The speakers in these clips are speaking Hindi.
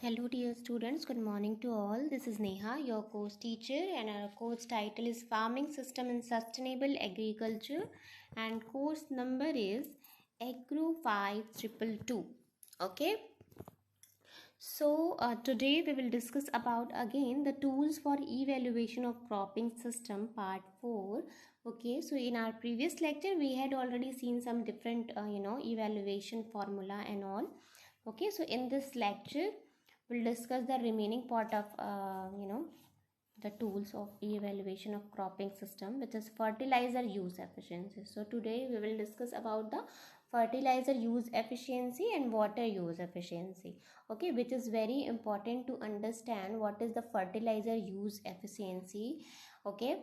Hello dear students, good morning to all. This is Neha, your course teacher, and our course title is Farming System in Sustainable Agriculture, and course number is Agro 5222. Okay, so today we will discuss about again the tools for evaluation of cropping system part 4. Okay, so in our previous lecture we had already seen some different evaluation formula and all. Okay, so in this lecture we'll discuss the remaining part of the tools of evaluation of cropping system, which is fertilizer use efficiency. So today we will discuss about the fertilizer use efficiency and water use efficiency. Okay, which is very important to understand what is the fertilizer use efficiency. Okay,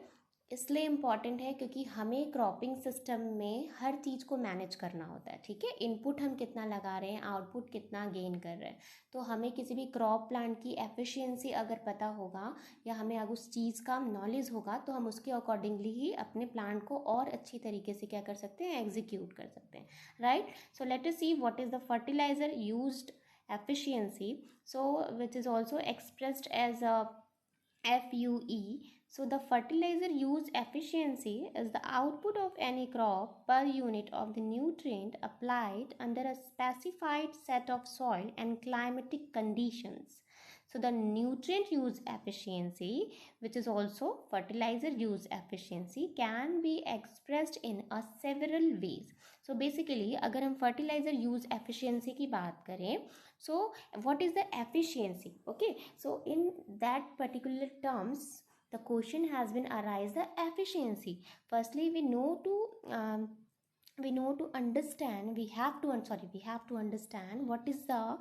इसलिए इम्पॉर्टेंट है क्योंकि हमें क्रॉपिंग सिस्टम में हर चीज़ को मैनेज करना होता है. ठीक है, इनपुट हम कितना लगा रहे हैं, आउटपुट कितना गेन कर रहे हैं. तो हमें किसी भी क्रॉप प्लांट की एफिशिएंसी अगर पता होगा या हमें अगर उस चीज़ का नॉलेज होगा तो हम उसके अकॉर्डिंगली ही अपने प्लांट को और अच्छी तरीके से क्या कर सकते हैं, एग्जीक्यूट कर सकते हैं. Right, so let us see what is the fertiliser used efficiency, so which is also expressed as a FUE. So the fertilizer use efficiency is the output of any crop per unit of the nutrient applied under a specified set of soil and climatic conditions. So the nutrient use efficiency, which is also fertilizer use efficiency, can be expressed in a several ways. So basically अगर हम fertilizer use efficiency की बात करें, so what is the efficiency? Okay, so in that particular terms the question has been arise the efficiency. Firstly we know to understand, we have to understand what is the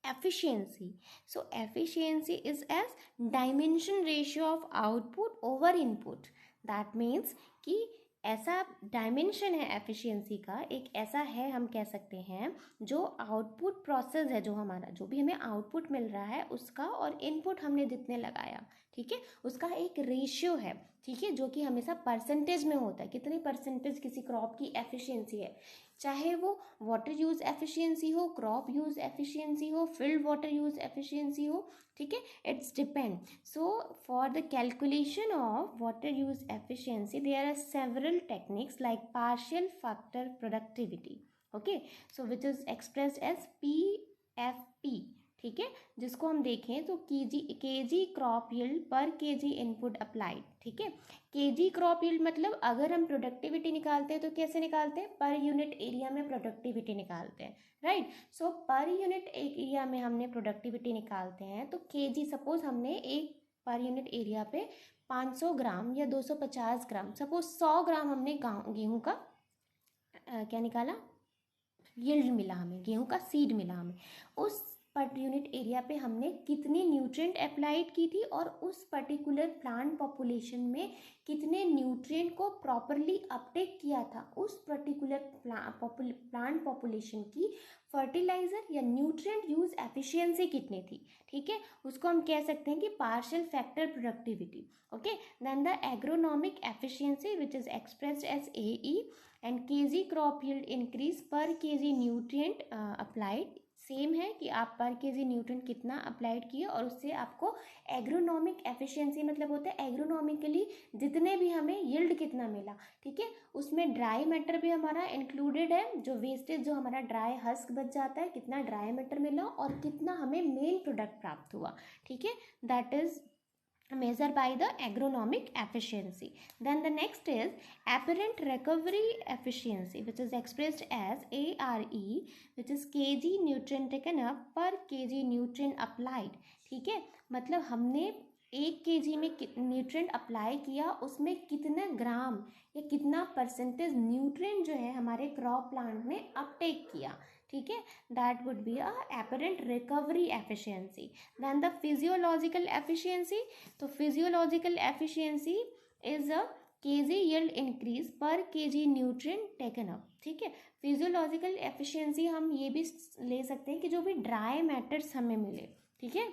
efficiency. So efficiency is as dimension ratio of output over input. That means कि ऐसा डायमेंशन है एफिशिएंसी का, एक ऐसा है हम कह सकते हैं जो आउटपुट प्रोसेस है, जो हमारा जो भी हमें आउटपुट मिल रहा है उसका और इनपुट हमने जितने लगाया, ठीक है, उसका एक रेशियो है. ठीक है, जो कि हमेशा परसेंटेज में होता है, कितनी परसेंटेज किसी क्रॉप की एफिशिएंसी है, चाहे वो वाटर यूज एफिशिएंसी हो, क्रॉप यूज एफिशिएंसी हो, फील्ड वाटर यूज एफिशिएंसी हो. ठीक है, it's depend. So for the calculation of water use efficiency there are several techniques like partial factor productivity. Okay, so which is expressed as PFP. ठीक है, जिसको हम देखें तो KG crop yield per KG input applied. ठीक है, केजी क्रॉप यील्ड मतलब अगर हम प्रोडक्टिविटी निकालते हैं तो कैसे निकालते हैं, पर यूनिट एरिया में प्रोडक्टिविटी निकालते हैं. राइट, सो पर यूनिट एरिया में हमने प्रोडक्टिविटी निकालते हैं तो केजी, सपोज हमने एक पर यूनिट एरिया पे 500 ग्राम या 250 ग्राम, सपोज 100 ग्राम हमने गेहूं का क्या निकाला, यील्ड मिला हमें, गेहूं का सीड मिला हमें. उस पर यूनिट एरिया पे हमने कितनी न्यूट्रिएंट अप्लाइड की थी और उस पर्टिकुलर प्लांट पॉपुलेशन में कितने न्यूट्रिएंट को प्रॉपरली अपटेक किया था, उस पर्टिकुलर प्लांट पॉपुलेशन की फर्टिलाइजर या न्यूट्रिएंट यूज एफिशिएंसी कितनी थी. ठीक है, उसको हम कह सकते हैं कि partial factor productivity. Okay, then the agronomic efficiency which is expressed as AE and KG crop yield increase per KG nutrient applied. Same है कि आप पर केजी न्यूट्रिएंट कितना अप्लाइड किए और उससे आपको एग्रोनॉमिक एफिशिएंसी मतलब होता है एग्रोनॉमिकली जितने भी हमें यील्ड कितना मिला. ठीक है, उसमें ड्राई मैटर भी हमारा इंक्लूडेड है, जो वेस्टेज जो हमारा ड्राई हस्क बच जाता है, कितना ड्राई मैटर मिला और कितना हमें मेन प्रोडक्ट प्राप्त हुआ. ठीक है, that is measured by the agronomic efficiency. Then the next is apparent recovery efficiency, which is expressed as ARE, which is kg nutrient taken up per kg nutrient applied. ठीक है, मतलब हमने 1 kg में न्यूट्रिएंट अप्लाई किया, उसमें कितना ग्राम या कितना परसेंटेज न्यूट्रिएंट जो है हमारे क्रॉप प्लांट ने अपटेक किया. ठीक है, that would be a apparent recovery efficiency. Then the physiological efficiency, तो physiological efficiency is a KG yield increase per KG nutrient taken up. ठीक है, फिजियोलॉजिकल एफिशिएंसी हम ये भी ले सकते हैं कि जो भी ड्राई मैटर्स हमें मिले, ठीक है,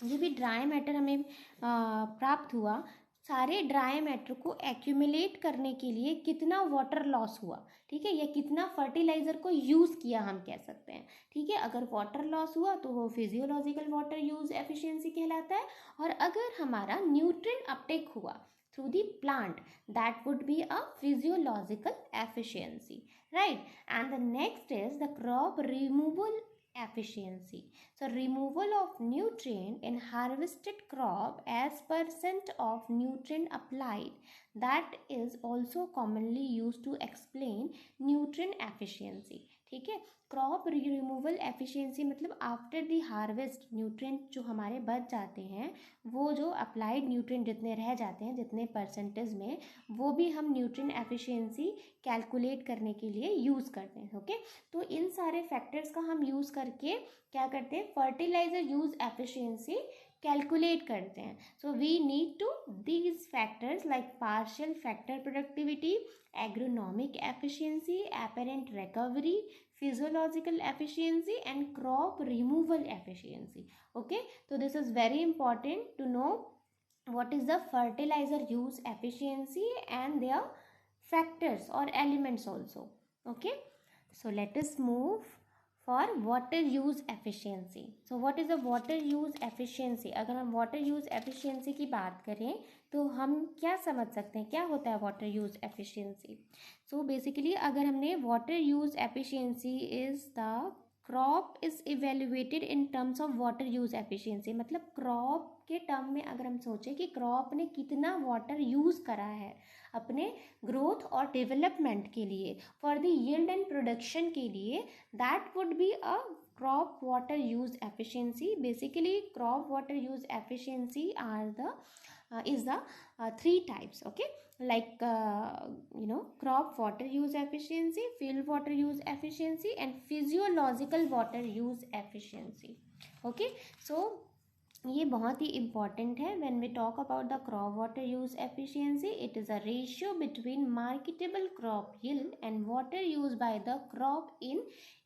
जो भी ड्राई मैटर हमें प्राप्त हुआ सारे ड्राई मैटर को एक्यूमुलेट करने के लिए कितना वाटर लॉस हुआ, ठीक है, या कितना फर्टिलाइजर को यूज़ किया हम कह सकते हैं, ठीक है। अगर वाटर लॉस हुआ तो वो फिजियोलॉजिकल वाटर यूज एफिशिएंसी कहलाता है, और अगर हमारा न्यूट्रिएंट अपटेक हुआ through the plant, that would be a physiological efficiency, right? And the next is the crop removal efficiency. So removal of nutrient in harvested crop as percent of nutrient applied, that is also commonly used to explain nutrient efficiency, ठीक है। क्रॉप रिमूवल एफिशिएंसी मतलब आफ्टर द हार्वेस्ट न्यूट्रिएंट जो हमारे बच जाते हैं, वो जो अप्लाइड न्यूट्रिएंट जितने रह जाते हैं जितने परसेंटेज में, वो भी हम न्यूट्रिएंट एफिशिएंसी कैलकुलेट करने के लिए यूज़ करते हैं, ओके। तो इन सारे फैक्टर्स का हम यूज़ करके क्या करते हैं, फर्टिलाइजर यूज एफिशिएंसी कैलकुलेट करते हैं। So we need to these factors like partial factor productivity, agronomic efficiency, apparent recovery, physiological efficiency and crop removal efficiency, okay। So this is very important to know what is the fertilizer use efficiency and their factors or elements also, okay। So let us move for water use efficiency. So what is the water use efficiency? अगर हम water use efficiency की बात करें तो हम क्या समझ सकते हैं, क्या होता है water use efficiency? So basically अगर हमने water use efficiency is the crop is evaluated in terms of water use efficiency, मतलब क्रॉप के टर्म में अगर हम सोचें कि क्रॉप ने कितना वाटर यूज करा है अपने ग्रोथ और डेवलपमेंट के लिए, for the yield and production के लिए, that would be a crop water use efficiency. Basically crop water use efficiency are the is the three types, okay, like crop water use efficiency, field water use efficiency and physiological water use efficiency, okay। So ये बहुत ही इम्पॉर्टेंट है। When we talk about the crop water use efficiency, it is a ratio between marketable crop yield and water use by the crop in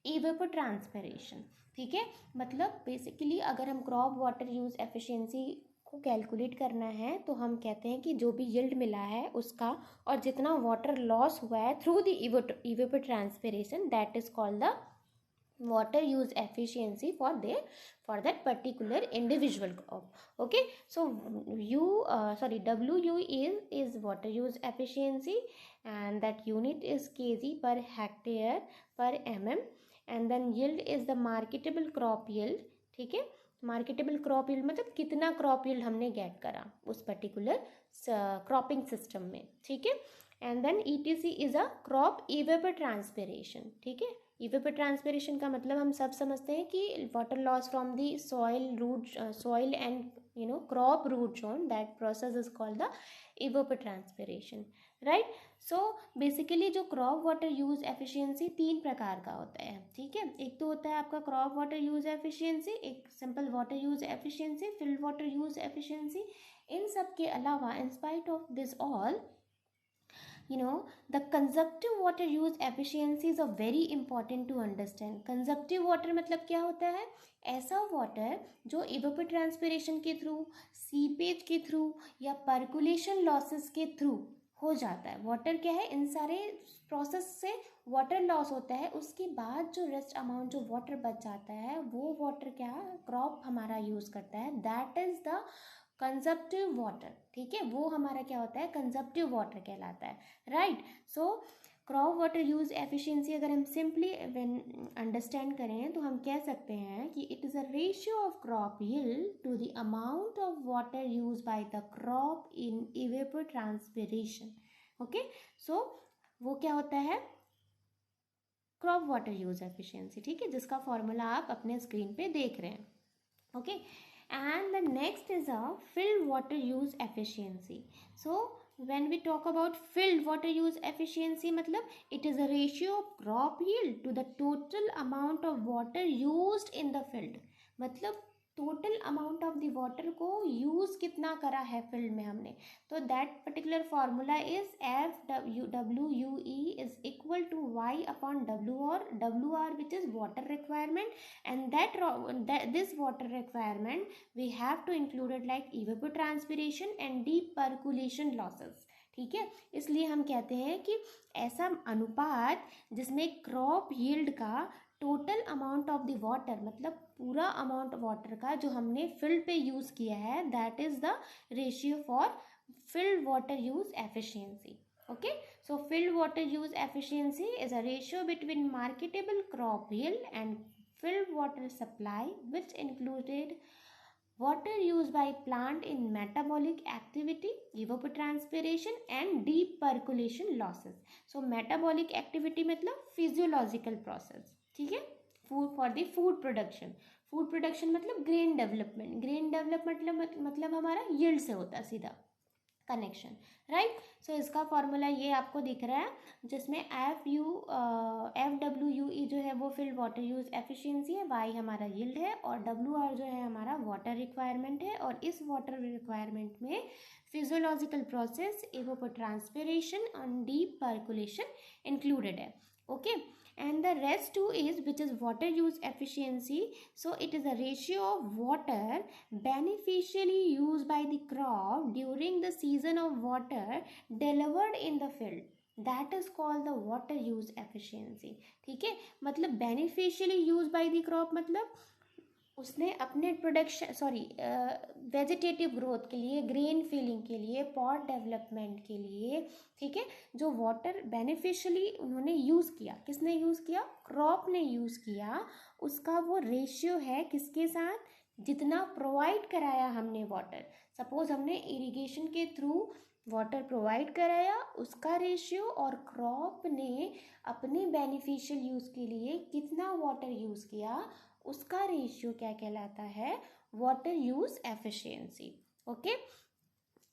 evapotranspiration, ठीक है। मतलब बेसिकली अगर हम क्रॉप वाटर यूज एफिशिएंसी को कैलकुलेट करना है तो हम कहते हैं कि जो भी यील्ड मिला है उसका और जितना वाटर लॉस हुआ है through the evapotranspiration, that is called the water use efficiency for that particular individual crop, okay। So WU is water use efficiency and that unit is kg per hectare per mm, and then yield is the marketable crop yield, ठीक है। मार्केटेबल क्रॉप यील्ड मतलब कितना क्रॉप यील्ड हमने गेट करा उस पर्टिकुलर क्रॉपिंग सिस्टम में, ठीक है। And then ETC is a crop evapotranspiration, ठीक है। evapotranspiration का मतलब हम सब समझते हैं कि water loss from the soil and crop root zone, that process is called the evapotranspiration, right. So basically जो क्रॉप वाटर यूज एफिशिएंसी तीन प्रकार का होता है, ठीक है। एक तो होता है आपका क्रॉप वाटर यूज एफिशिएंसी, एक simple water use efficiency, field water use efficiency. इन सब के अलावा in spite of this all, the consumptive water use efficiency is a very important to understand. consumptive water मतलब क्या होता है, ऐसा वाटर जो evapotranspiration के थ्रू, सीपेज के थ्रू या पर्कुलेशन लॉसेस के थ्रू हो जाता है। वाटर क्या है, इन सारे प्रोसेस से वाटर लॉस होता है, उसके बाद जो रेस्ट अमाउंट जो वाटर बच जाता है वो वाटर क्या क्रॉप हमारा यूज़ करता है, दैट इज़ द कंजप्टिव वाटर, ठीक है। वो हमारा क्या होता है, कंजप्टिव वाटर कहलाता है, right. So crop water use efficiency अगर हम सिंपली अंडरस्टैंड करें तो हम कह सकते हैं कि it is a ratio of crop yield to the amount of water use by the crop in evapotranspiration, okay. So वो क्या होता है, क्रॉप वाटर यूज एफिशिएंसी, ठीक है, जिसका फॉर्मूला आप अपने स्क्रीन पे देख रहे हैं, okay. And the next is a filled water use efficiency. So when we talk about filled water use efficiency, मतलब it is a ratio of crop yield to the total amount of water used in the field, मतलब total amount of the water को यूज़ कितना करा है फील्ड में हमने, तो that particular formula is FWE is equal to Y upon WR which is water requirement, and that this water requirement we have to include it like evapotranspiration and deep percolation losses. ठीक है, इसलिए हम कहते हैं कि ऐसा अनुपात जिसमें क्रॉप यील्ड का total amount of the water, मतलब पूरा अमाउंट वाटर का जो हमने फील्ड पे यूज़ किया है, that is the ratio for field water use efficiency. Okay, so field water use efficiency is a ratio between marketable crop yield and field water supply, which included water used by plant in metabolic activity, evapotranspiration and deep percolation losses. So metabolic activity मतलब physiological process, ठीक है, food for the food production. Food production मतलब ग्रेन डेवलपमेंट. ग्रेन डेवलपमेंट मतलब हमारा यील्ड से होता है सीधा कनेक्शन, राइट. सो इसका फॉर्मूला ये आपको दिख रहा है, जिसमें FWE जो है वो फील्ड वाटर यूज एफिशिएंसी है, Y हमारा यील्ड है और WR जो है हमारा वाटर रिक्वायरमेंट है. और इस वाटर रिक्वायरमेंट में physiological process, evapotranspiration and deep percolation included है. Okay, and the rest two is which is water use efficiency. So it is a ratio of water beneficially used by the crop during the season of water delivered in the field, that is called the water use efficiency. ठीक है, मतलब beneficially used by the crop मतलब उसने अपने प्रोडक्शन वेजिटेटिव ग्रोथ के लिए, ग्रेन फिलिंग के लिए, पॉट डेवलपमेंट के लिए, ठीक है, जो वाटर बेनिफिशियली उन्होंने यूज़ किया. किसने यूज़ किया? क्रॉप ने यूज़ किया. उसका वो रेशियो है किसके साथ? जितना प्रोवाइड कराया हमने वाटर. सपोज हमने इरिगेशन के थ्रू वाटर प्रोवाइड कराया, उसका रेशियो, और क्रॉप ने अपने बेनिफिशियल यूज़ के लिए कितना वाटर यूज़ किया, उसका रेशियो क्या कहलाता है? Water use efficiency. Okay,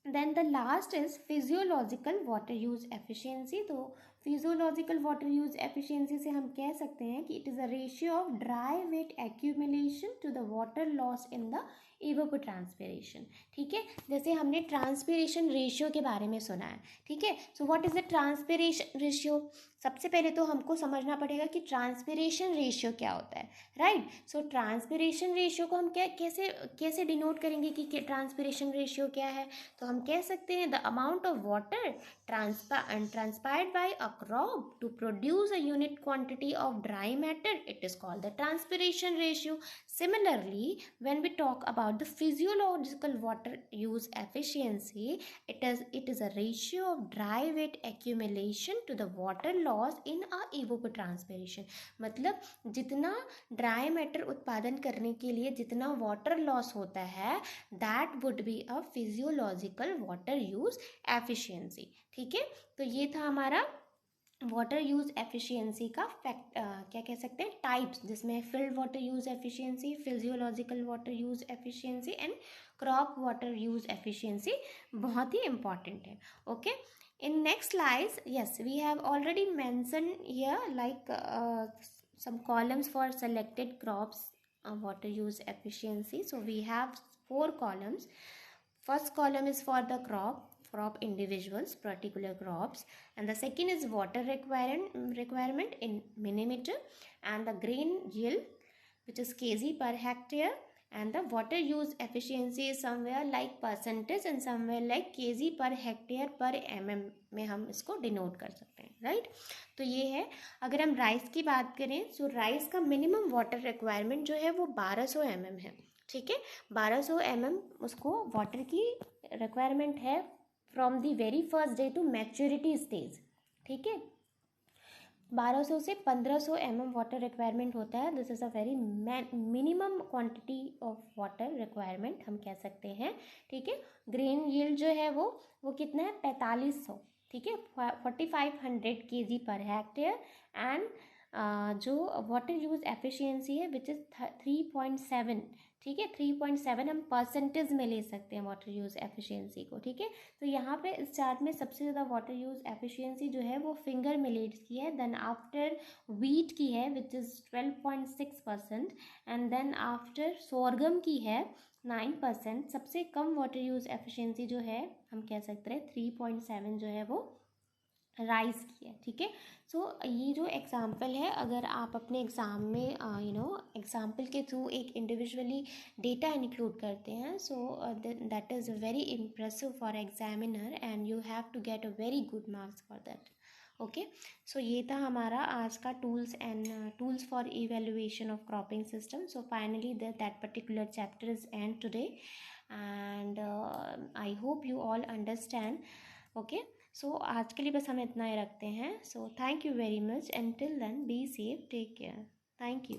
then the last is physiological water use efficiency. तो फिजियोलॉजिकल वाटर यूज एफिशिएंसी से हम कह सकते हैं कि it is a ratio of dry weight accumulation to the water loss in the evapotranspiration. ठीक है, जैसे हमने ट्रांसपिरेशन रेशियो के बारे में सुना है. ठीक है, so what is the transpiration ratio? सबसे पहले तो हमको समझना पड़ेगा कि ट्रांसपिरेशन रेशियो क्या होता है, राइट. सो ट्रांसपिरेशन रेशियो को हम कैसे डिनोट करेंगे कि ट्रांसपिरेशन रेशियो क्या है? तो हम कह सकते हैं the amount of water transpired by a crop to produce a unit quantity of dry matter, it is called the transpiration ratio. Similarly, when we talk about the physiological water use efficiency, it is a ratio of dry weight accumulation to the water loss in a evapotranspiration. मतलब जितना ड्राई मैटर उत्पादन करने के लिए जितना वाटर लॉस होता है, that would be a physiological water use efficiency. ठीक है, तो ये था हमारा वाटर यूज एफिशिएंसी का क्या कह सकते हैं, टाइप्स, जिसमें field water use efficiency, physiological water use efficiency and crop water use efficiency बहुत ही इंपॉर्टेंट है. Okay, in next slides, yes, we have already mentioned here like some columns for selected crops water use efficiency. So we have 4 columns. First column is for the crop individuals, particular crops, and the second is water requirement in millimeter, and the grain yield, which is kg per hectare, and the water use efficiency is somewhere like percentage and somewhere like kg per hectare per mm में हम इसको डिनोट कर सकते हैं, राइट. तो ये है. अगर हम राइस की बात करें, तो राइस का मिनिमम वाटर रिक्वायरमेंट जो है वो 1200 mm है. ठीक है, 1200 mm उसको वाटर की रिक्वायरमेंट है from the very first day to maturity stage. ठीक है, 1200 से 1500 mm वाटर रिक्वायरमेंट होता है. This is a very minimum quantity of water requirement हम कह सकते हैं. ठीक है, ग्रेन यील्ड जो है वो कितना है? 4500. ठीक है, 4500 kg पर हेक्टेयर, एंड जो वाटर यूज एफिशिएंसी है विच इज़ 3.7, ठीक है, 3.7 हम परसेंटेज में ले सकते हैं वाटर यूज एफिशिएंसी को, ठीक है। तो यहाँ पे इस चार्ट में सबसे ज़्यादा वाटर यूज एफिशिएंसी जो है वो फिंगर मिलेट्स की है, देन आफ्टर वीट की है which is 12.6%, and then after sorghum की है 9%। सबसे कम वाटर यूज एफिशिएंसी जो है हम कह सकते हैं 3.7 जो है वो राइस की है, ठीक है। सो ये जो एग्जाम्पल है, अगर आप अपने एग्ज़ाम में एग्जाम्पल के थ्रू एक इंडिविजुअली डेटा इंक्लूड करते हैं, so that is very impressive for examiner and you have to get a very good marks for that. Okay, so ये था हमारा आज का tools for evaluation of cropping system. So finally that particular chapter is end today, and I hope you all understand. Okay, so आज के लिए बस हम इतना ही रखते हैं। So thank you very much, and till then be safe, take care, thank you.